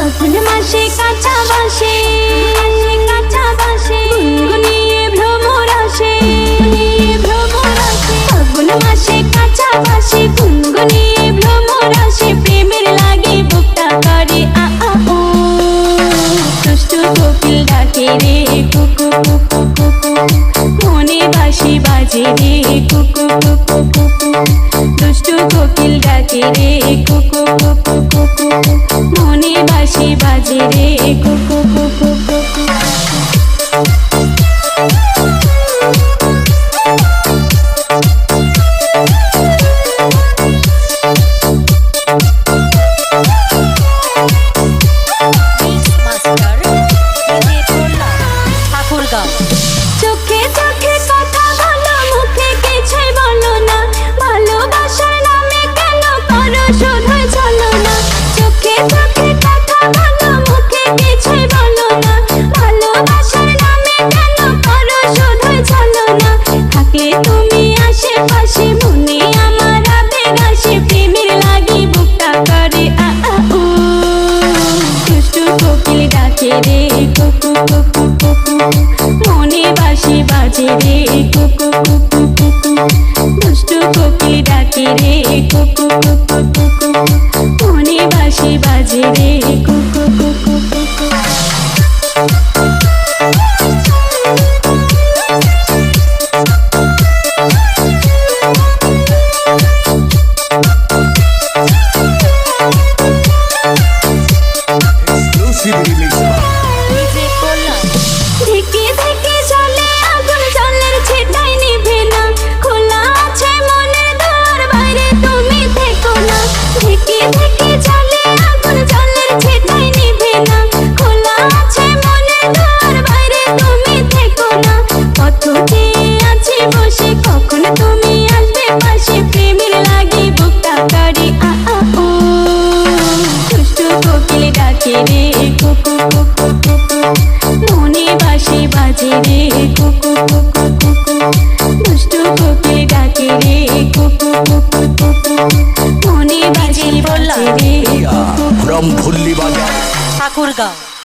ফাগুন মাসে কাঁচা বাসে গুনগুনিয়ে ভ্রমর আসে ফাগুন মাসে কাঁচা বাসে গুনগুনিয়ে ভ্রমর আসে প্রেমের লাগে বুকটা করে আ আ ও দুষ্টু কোকিল ডাকে রে কুকু কুকু কুকু মনে বাঁশি বাজে রে কুকু কুকু কুকু দুষ্টু কোকিল ডাকে রে কুকু কুকু কুকু মনে বাঁশি বাজে রে কুকু কুকু কুকু চোখে চোখে কথা বলো মুখে কিছুই বলো না ভালোবাসার নামে কেন করো শুধু চলো না চোখে চোখে কথা বলো মুখে কিছুই বলো না ভালোবাসার নামে কেন করো শুধু চলো না থাকলে তুমি আশেপাশে মনে আমার আবেগ আসে প্রেমের লাগি বুকটা করে আ আ ও দুষ্টু কোকিল ডাকে রে কুকু কুকু কুকু মনে বাঁশি বাজে রে কুকু কুকু কুকু দুষ্টু কোকিল ডাকে রে কুকু কুকু কুকু মনে বাঁশি বাজে রে কুকু কুকু কুকু ধিকে ধিকে জ্বলে আগুন জলের ছিটায় নিভে না খোলা আছে মনের দ্বার বাইরে তুমি থেকো না ধিকে ধিকে জ্বলে আগুন জলের ছিটায় নিভে না খোলা আছে মনের দ্বার বাইরে তুমি থেকো না কত চেয়ে আছি বসে কখন তুমি আসবে পাশে প্রেমের লাগি বুকটা করে আ আ ও দুষ্টু কোকিল ডাকে রে কুকু কুকু কুকু মনে বাঁশি বাজে রে কুকু কুকু কুকু দুষ্টু কোকিল ডাকে রে কুকু কুকু কুকু মনে বাঁশি বাজে রে from Bhulli Bajar ঠাকুরগাঁও।